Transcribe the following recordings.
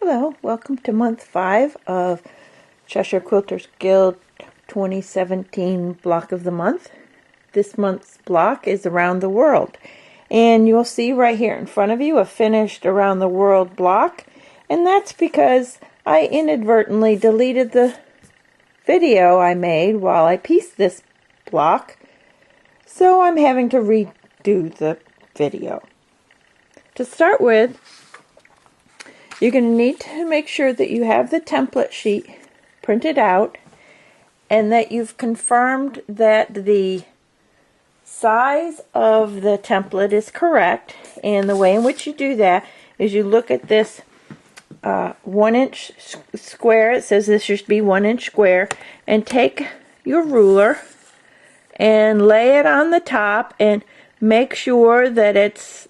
Hello, welcome to month 5 of Cheshire Quilters Guild 2017 block of the month. This month's block is Around the World, and you'll see right here in front of you a finished Around the World block, and that's because I inadvertently deleted the video I made while I pieced this block, so I'm having to redo the video. To start with, you're going to need to make sure that you have the template sheet printed out and that you've confirmed that the size of the template is correct. And the way in which you do that is you look at this 1 inch square. It says this should be 1 inch square, and take your ruler and lay it on the top and make sure that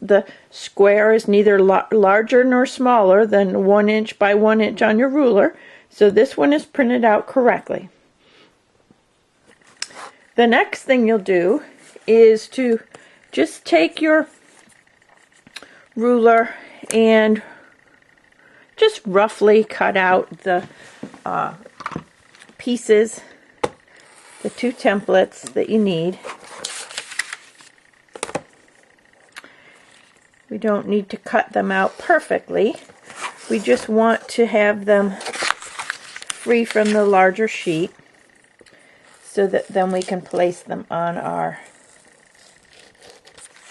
the square is neither larger nor smaller than 1 inch by 1 inch on your ruler. So this one is printed out correctly. The next thing you'll do is to just take your ruler and just roughly cut out the pieces, the 2 templates that you need. We don't need to cut them out perfectly. We just want to have them free from the larger sheet so that then we can place them on our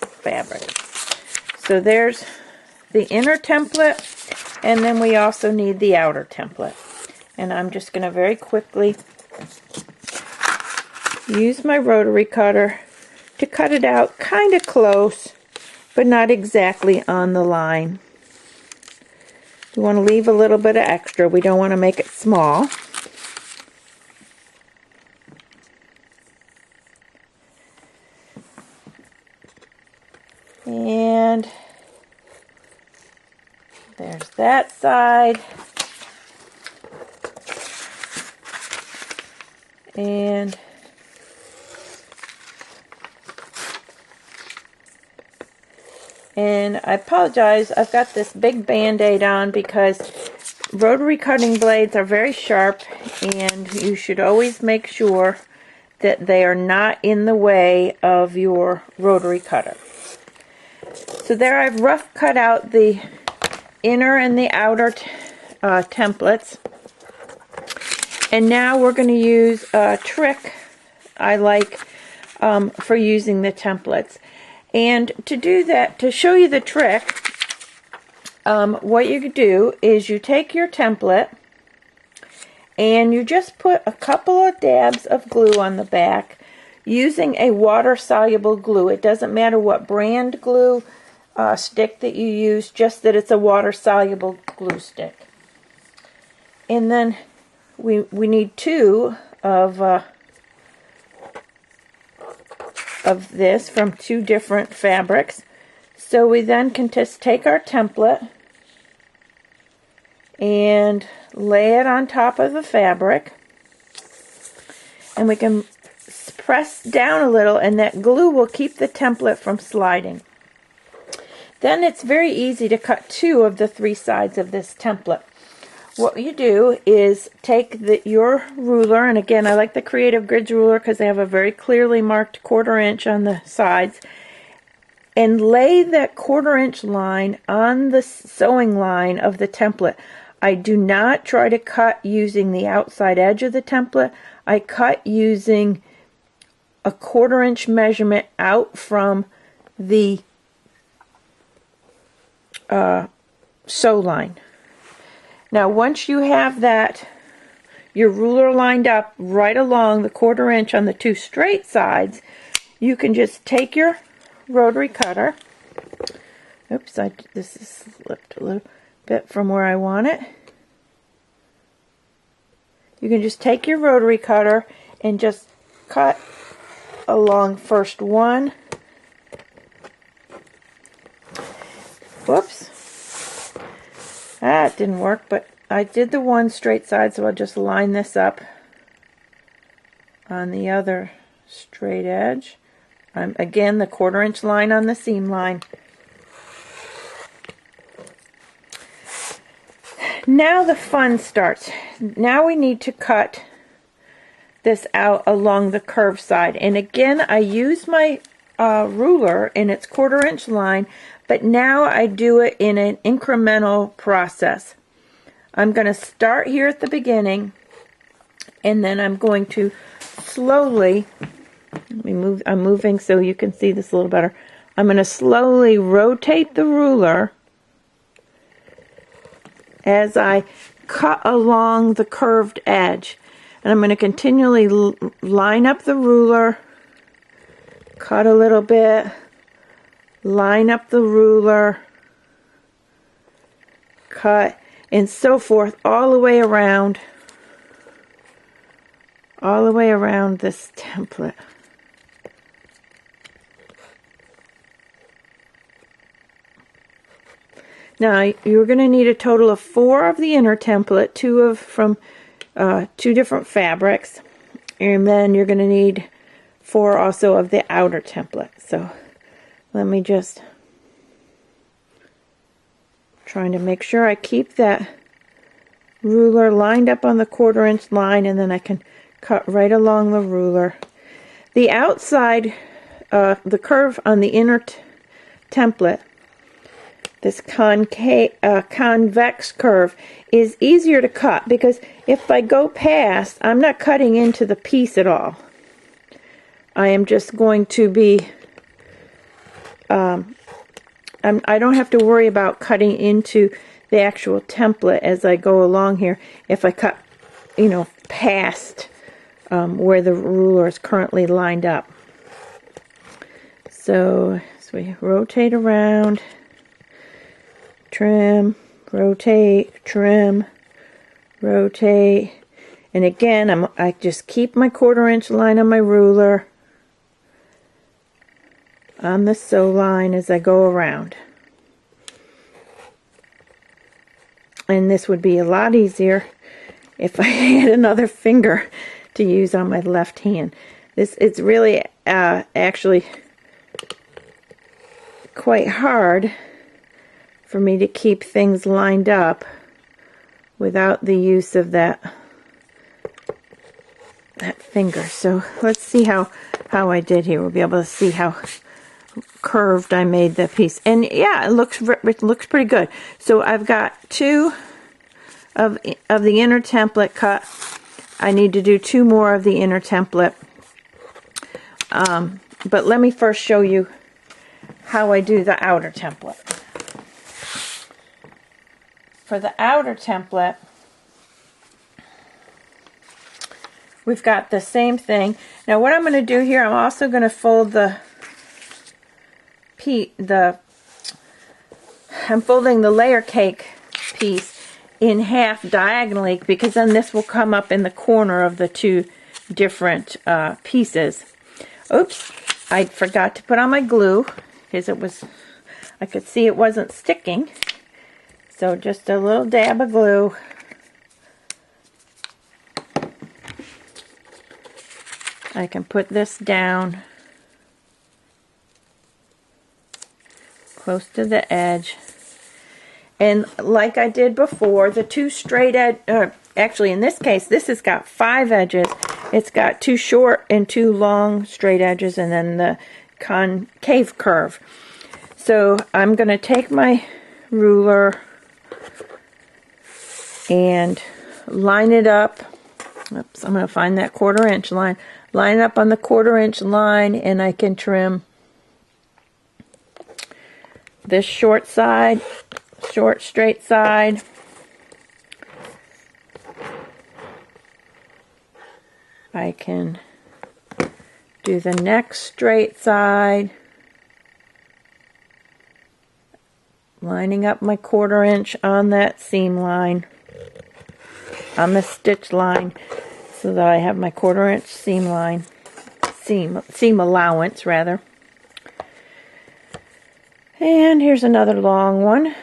fabric. So there's the inner template, and then we also need the outer template. And I'm just going to very quickly use my rotary cutter to cut it out kind of close, but not exactly on the line. We want to leave a little bit of extra. We don't want to make it small. And there's that side. And I apologize, I've got this big band-aid on because rotary cutting blades are very sharp, and you should always make sure that they are not in the way of your rotary cutter. So there I've rough cut out the inner and the outer templates. And now we're going to use a trick I like for using the templates. And to do that, to show you the trick, what you do is you take your template and you just put a couple of dabs of glue on the back using a water-soluble glue. It doesn't matter what brand glue stick that you use, just that it's a water-soluble glue stick. And then we need 2 of this from 2 different fabrics. So we then can just take our template and lay it on top of the fabric, and we can press down a little, and that glue will keep the template from sliding. Then it's very easy to cut 2 of the 3 sides of this template. What you do is take your ruler, and again I like the Creative Grids ruler because they have a very clearly marked 1/4 inch on the sides, and lay that 1/4 inch line on the sewing line of the template. I do not try to cut using the outside edge of the template. I cut using a 1/4 inch measurement out from the sew line. Now once you have your ruler lined up right along the 1/4 inch on the 2 straight sides, you can just take your rotary cutter. Oops, this is slipped a little bit from where I want it. You can just take your rotary cutter and just cut along first one. Whoops. That didn't work, but I did the one straight side, so I'll just line this up on the other straight edge. Again, the 1/4 inch line on the seam line. Now the fun starts. Now we need to cut this out along the curved side. And again, I use my ruler in its 1/4 inch line, but now I do it in an incremental process. I'm going to start here at the beginning, and then I'm going to slowly, let me move, I'm moving so you can see this a little better. I'm going to slowly rotate the ruler as I cut along the curved edge. And I'm going to continually line up the ruler, cut a little bit, line up the ruler, cut, and so forth all the way around this template. Now you're going to need a total of 4 of the inner template, 2 from 2 different fabrics, and then you're going to need 4 also of the outer template. So let me just trying to make sure I keep that ruler lined up on the 1/4 inch line, and then I can cut right along the ruler. The outside, the curve on the inner template, this convex curve, is easier to cut because if I go past, I'm not cutting into the piece at all. I am just going to be, I don't have to worry about cutting into the actual template as I go along here if I cut, past where the ruler is currently lined up. So we rotate around, trim, rotate, trim, rotate, and again I just keep my 1/4 inch line on my ruler on the sew line as I go around. And this would be a lot easier if I had another finger to use on my left hand. It's really actually quite hard for me to keep things lined up without the use of that finger. So let's see how I did here. We'll be able to see how curved I made the piece. And yeah, it looks pretty good. So I've got 2 of the inner template cut. I need to do 2 more of the inner template. But let me first show you how I do the outer template. For the outer template, we've got the same thing. Now what I'm going to do here, I'm also going to fold I'm folding the layer cake piece in half diagonally, because then this will come up in the corner of the 2 different pieces. Oops, I forgot to put on my glue because I could see it wasn't sticking. So just a little dab of glue. I can put this down close to the edge. And like I did before, the 2 straight edge, actually in this case, this has got 5 edges. It's got 2 short and 2 long straight edges, and then the concave curve. So I'm going to take my ruler and line it up. Oops, I'm going to find that 1/4 inch line. Line it up on the 1/4 inch line, and I can trim this short side, short straight side. I can do the next straight side, lining up my 1/4 inch on that seam line, on the stitch line, so that I have my 1/4 inch seam line, seam allowance rather. And here's another long one.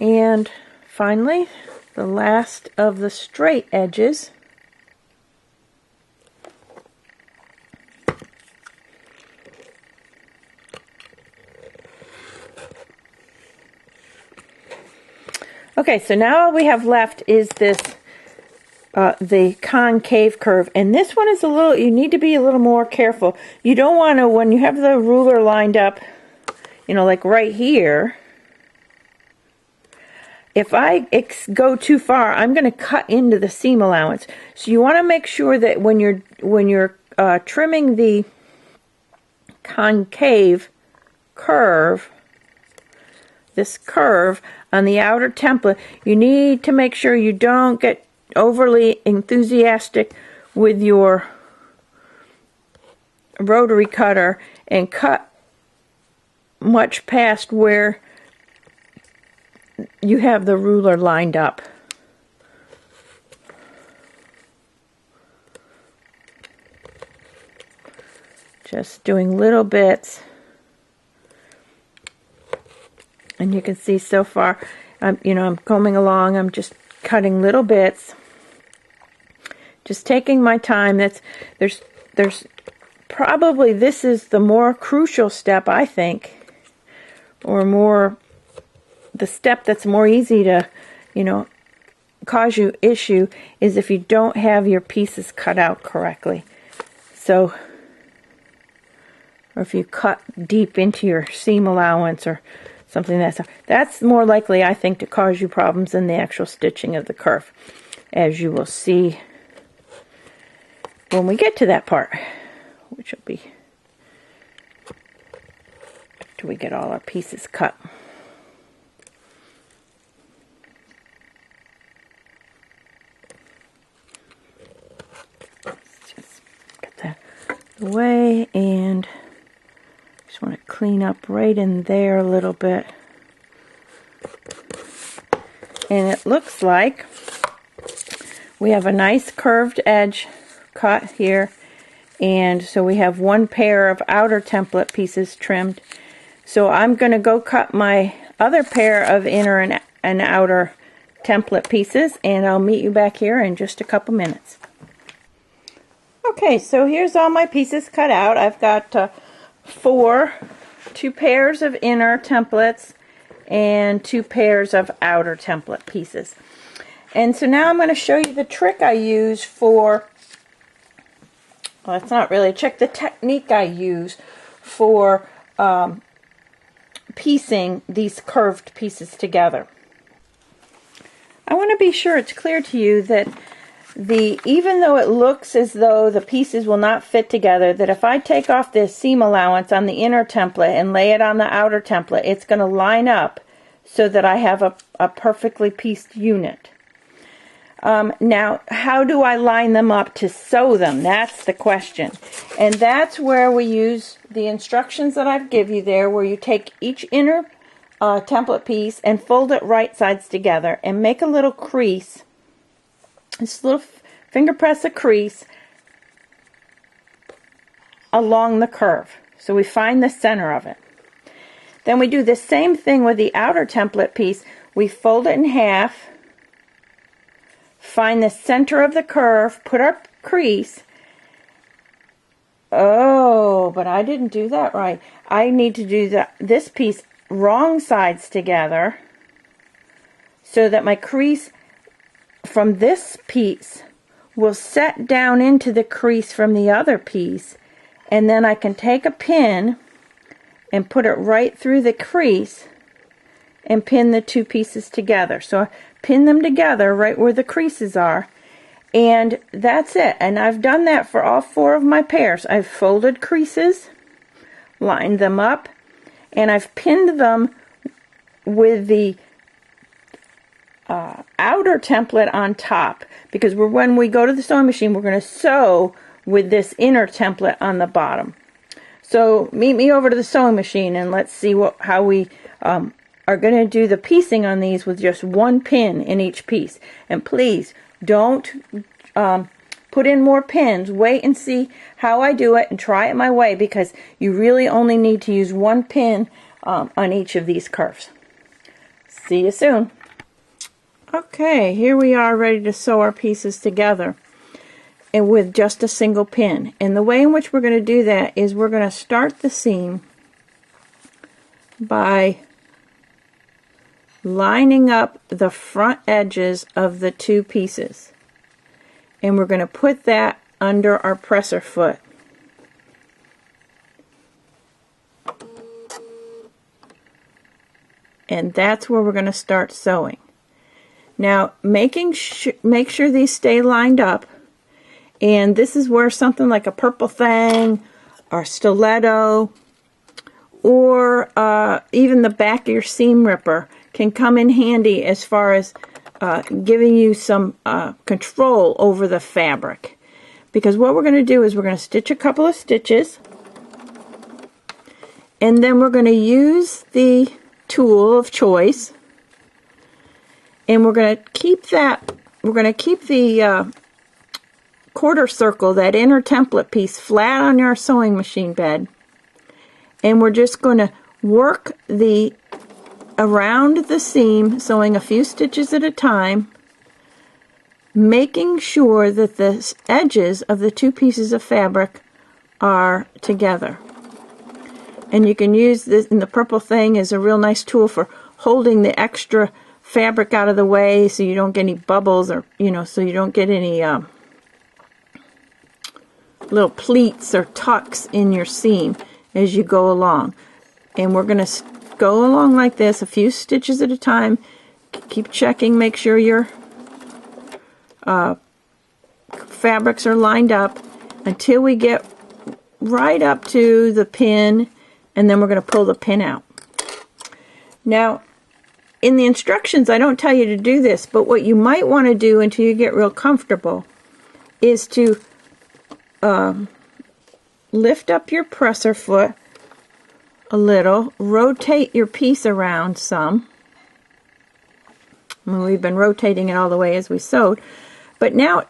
And finally, the last of the straight edges. Okay, so now all we have left is this, the concave curve. And this one is a little, you need to be a little more careful. You don't want to, when you have the ruler lined up, you know, like right here, if I go too far, I'm going to cut into the seam allowance. So you want to make sure that when you're trimming the concave curve, this curve on the outer template, you need to make sure you don't get overly enthusiastic with your rotary cutter and cut much past where you have the ruler lined up. Just doing little bits. And you can see so far, I'm combing along, I'm just cutting little bits. Just taking my time. There's probably, this is the more crucial step, I think, or more, the step that's more easy to, cause you issue is if you don't have your pieces cut out correctly. So, or if you cut deep into your seam allowance or something that's more likely, I think, to cause you problems than the actual stitching of the curve, as you will see when we get to that part, which will be after we get all our pieces cut. Let's just get that away, and just want to clean up right in there a little bit. And it looks like we have a nice curved edge cut here, and so we have one pair of outer template pieces trimmed. So I'm going to go cut my other pair of inner and outer template pieces, and I'll meet you back here in just a couple minutes. Okay, so here's all my pieces cut out. I've got two pairs of inner templates and 2 pairs of outer template pieces. And so now I'm going to show you the trick I use for, well, it's not really a trick, the technique I use for piecing these curved pieces together. I want to be sure it's clear to you that even though it looks as though the pieces will not fit together, that if I take off this seam allowance on the inner template and lay it on the outer template, it's going to line up so that I have a perfectly pieced unit. Now, how do I line them up to sew them? That's the question. And that's where we use the instructions that I've given you there, where you take each inner template piece and fold it right sides together and make a little crease, just a little finger press a crease along the curve. So we find the center of it. Then we do the same thing with the outer template piece. We fold it in half, find the center of the curve, put our crease. Oh, but I didn't do that right. I need to do this piece wrong sides together so that my crease from this piece will set down into the crease from the other piece, and then I can take a pin and put it right through the crease and pin the 2 pieces together. So I pin them together right where the creases are, and that's it. And I've done that for all 4 of my pairs. I've folded creases, lined them up, and I've pinned them with the outer template on top, because when we go to the sewing machine, we're going to sew with this inner template on the bottom. So meet me over to the sewing machine and let's see how we are going to do the piecing on these with just 1 pin in each piece. And please don't put in more pins. Wait and see how I do it and try it my way, because you really only need to use 1 pin on each of these curves. See you soon. Okay, here we are ready to sew our pieces together, and with just a single pin. And the way in which we're going to do that is we're going to start the seam by lining up the front edges of the two pieces. And we're going to put that under our presser foot. And that's where we're going to start sewing. Now, make sure these stay lined up. And this is where something like a purple thing or stiletto or even the back of your seam ripper can come in handy as far as giving you some control over the fabric. Because what we're going to do is we're going to stitch a couple of stitches, and then we're going to use the tool of choice, and we're going to keep the quarter circle, that inner template piece, flat on your sewing machine bed, and we're just going to work around the seam, sewing a few stitches at a time, making sure that the edges of the two pieces of fabric are together. And you can use this, and the purple thing is a real nice tool for holding the extra fabric out of the way so you don't get any bubbles, or so you don't get any little pleats or tucks in your seam as you go along. And we're going to go along like this, a few stitches at a time. Keep checking, make sure your fabrics are lined up until we get right up to the pin, and then we're going to pull the pin out. Now, in the instructions, I don't tell you to do this, but what you might want to do until you get real comfortable is to lift up your presser foot a little, rotate your piece around some. I mean, we've been rotating it all the way as we sewed, but now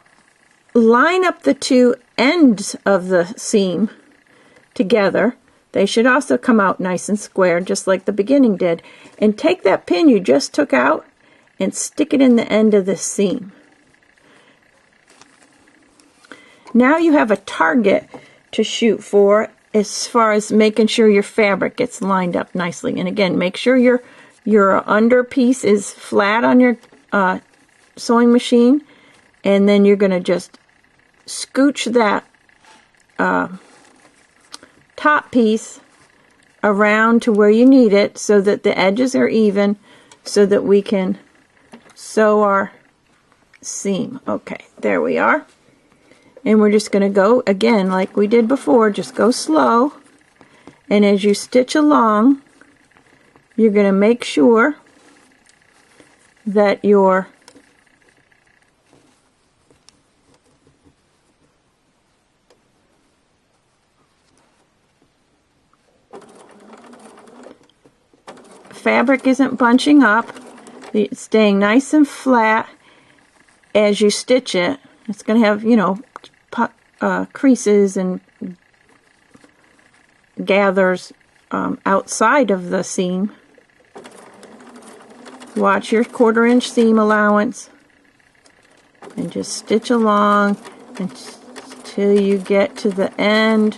line up the two ends of the seam together. They should also come out nice and square, just like the beginning did. And take that pin you just took out and stick it in the end of the seam. Now you have a target to shoot for as far as making sure your fabric gets lined up nicely. And again, make sure your under piece is flat on your sewing machine, and then you're going to just scooch that top piece around to where you need it so that the edges are even, so that we can sew our seam. Okay, there we are. And we're just going to go again like we did before, just go slow, and as you stitch along, you're going to make sure that your fabric isn't bunching up. It's staying nice and flat as you stitch it. It's going to have, creases and gathers outside of the seam. Watch your 1/4 inch seam allowance and just stitch along until you get to the end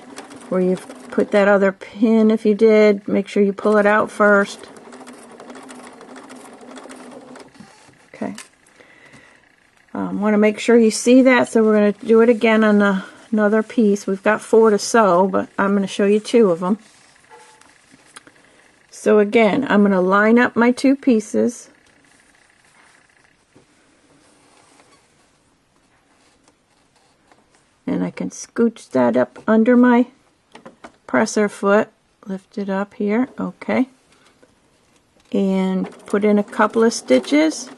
where you've put that other pin. If you did, make sure you pull it out first. Okay. Want to make sure you see that, so we're going to do it again on another piece. We've got 4 to sew, but I'm going to show you 2 of them. So again, I'm going to line up my 2 pieces. And I can scooch that up under my presser foot. Lift it up here, okay. And put in a couple of stitches.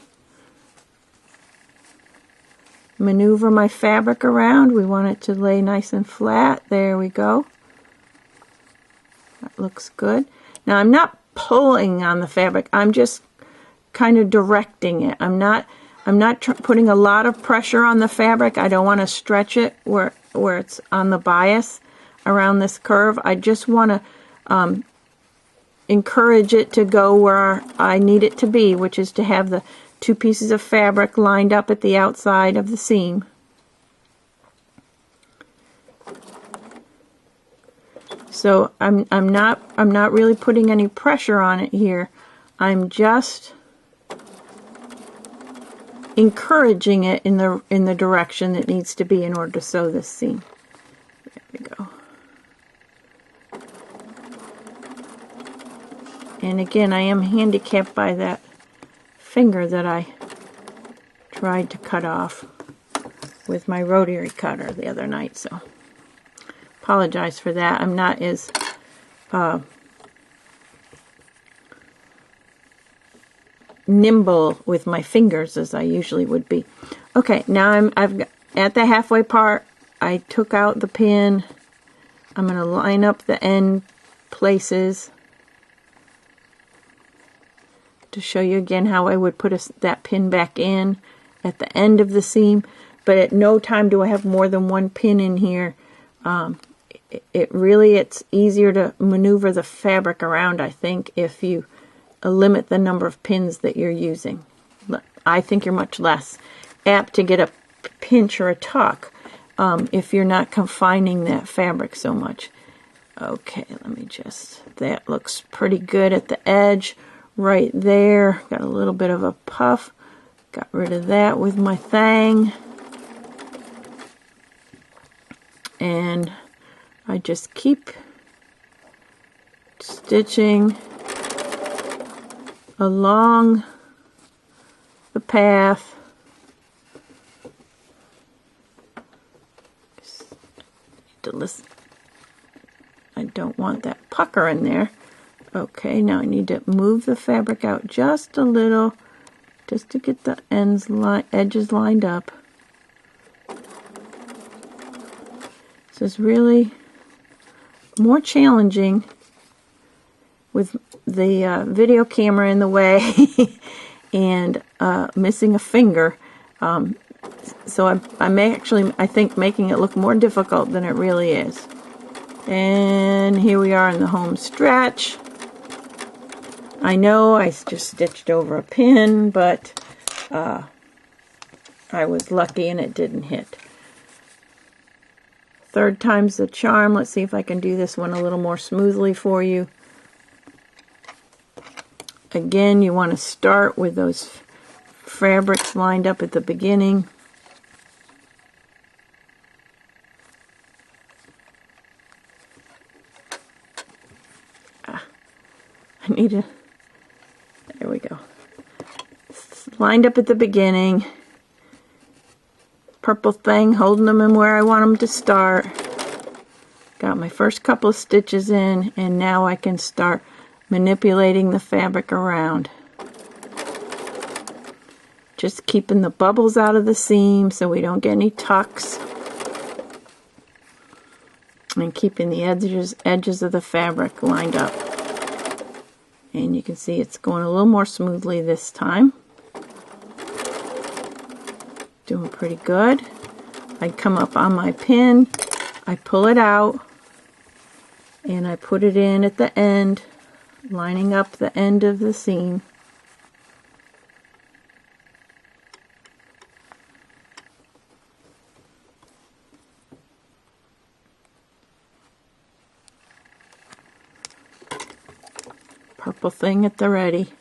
Maneuver my fabric around. We want it to lay nice and flat. There we go. That looks good. Now I'm not pulling on the fabric. I'm just kind of directing it. I'm not putting a lot of pressure on the fabric. I don't want to stretch it where it's on the bias around this curve. I just want to encourage it to go where I need it to be, which is to have the 2 pieces of fabric lined up at the outside of the seam. So I'm not really putting any pressure on it here. I'm just encouraging it in the direction it needs to be in order to sew this seam. There we go. And again, I am handicapped by that finger that I tried to cut off with my rotary cutter the other night, so apologize for that. I'm not as nimble with my fingers as I usually would be. Okay, now I've got, at the halfway part, I took out the pin. I'm going to line up the end places to show you again how I would put that pin back in at the end of the seam. But at no time do I have more than one pin in here. It's easier to maneuver the fabric around, I think, if you limit the number of pins that you're using. I think you're much less apt to get a pinch or a tuck if you're not confining that fabric so much. Okay, let me that looks pretty good at the edge right there. Got a little bit of a puff. Got rid of that with my thang. And I just keep stitching along the path. Just need to listen. I don't want that pucker in there. Okay, now I need to move the fabric out just a little, just to get the edges lined up. This is really more challenging with the video camera in the way and missing a finger. So I'm actually, I think, making it look more difficult than it really is. And here we are in the home stretch. I know I just stitched over a pin, but I was lucky and it didn't hit. Third time's the charm. Let's see if I can do this one a little more smoothly for you. Again, you want to start with those fabrics lined up at the beginning. I need to, there we go. Lined up at the beginning. Purple thing, holding them in where I want them to start. Got my first couple of stitches in, and now I can start manipulating the fabric around. Just keeping the bubbles out of the seam so we don't get any tucks. And keeping the edges of the fabric lined up. And you can see it's going a little more smoothly this time. Doing pretty good. I come up on my pin, I pull it out, and I put it in at the end, lining up the end of the seam. Purple thing at the ready.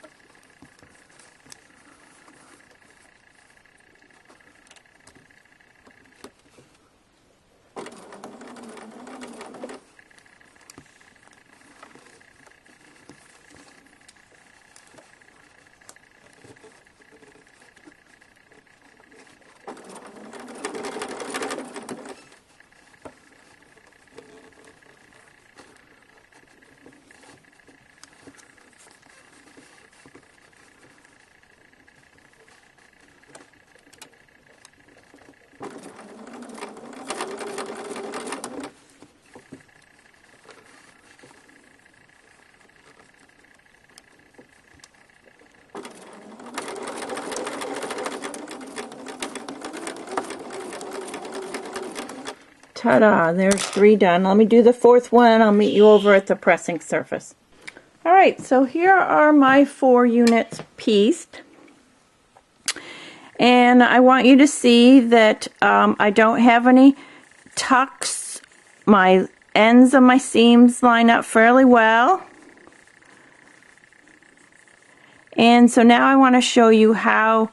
Ta-da, there's 3 done. Let me do the 4th one and I'll meet you over at the pressing surface. Alright, so here are my 4 units pieced. And I want you to see that I don't have any tucks. My ends of my seams line up fairly well. And so now I want to show you how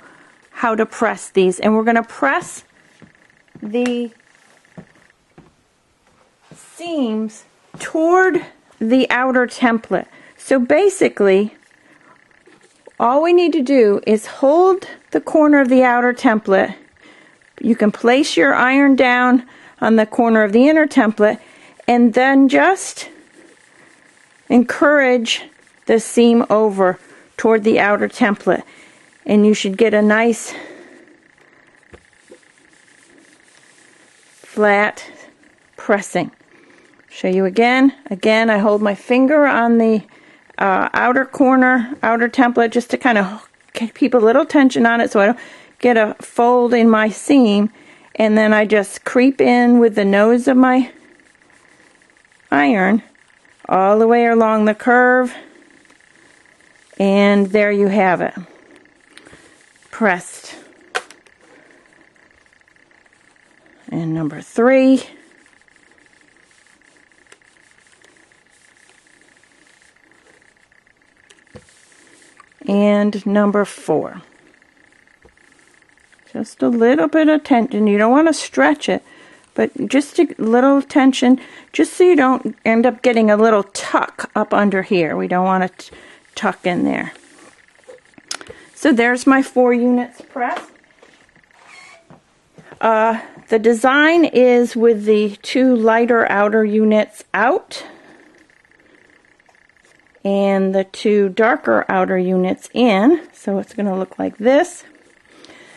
how to press these. And we're going to press the seams toward the outer template. So basically, all we need to do is hold the corner of the outer template. You can place your iron down on the corner of the inner template and then just encourage the seam over toward the outer template, and you should get a nice flat pressing. Show you again. Again, I hold my finger on the outer corner, outer template, just to kind of keep a little tension on it so I don't get a fold in my seam, and then I just creep in with the nose of my iron all the way along the curve, and there you have it, pressed. And number 3. And number 4. Just a little bit of tension. You don't want to stretch it, but just a little tension, just so you don't end up getting a little tuck up under here. We don't want to tuck in there. So there's my 4 units pressed. The design is with the 2 lighter outer units out and the 2 darker outer units in. So it's going to look like this.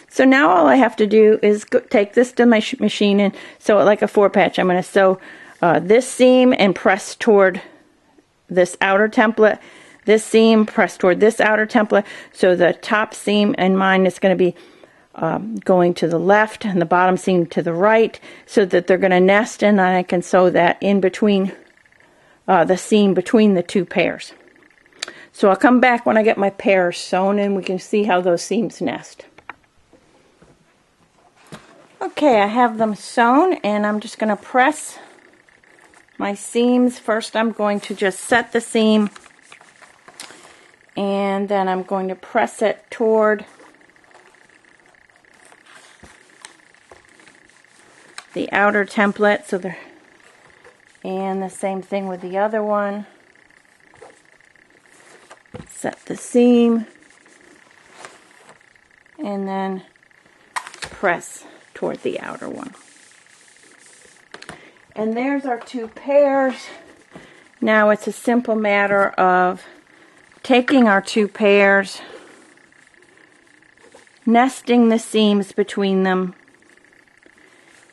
So now all I have to do is take this to my machine and sew it like a 4-patch. I'm going to sew this seam and press toward this outer template. This seam, press toward this outer template. So the top seam in mine is going to be going to the left and the bottom seam to the right, so that they're going to nest, and I can sew that in between the seam between the 2 pairs. So I'll come back when I get my pairs sewn and we can see how those seams nest. Okay, I have them sewn, and I'm just going to press my seams. First I'm going to just set the seam, and then I'm going to press it toward the outer template, and the same thing with the other one. Set the seam, and then press toward the outer one. And there's our 2 pairs. Now it's a simple matter of taking our 2 pairs, nesting the seams between them,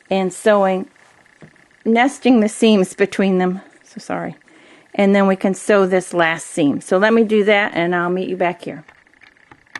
and sewing, nesting the seams between them, and then we can sew this last seam. So let me do that and I'll meet you back here.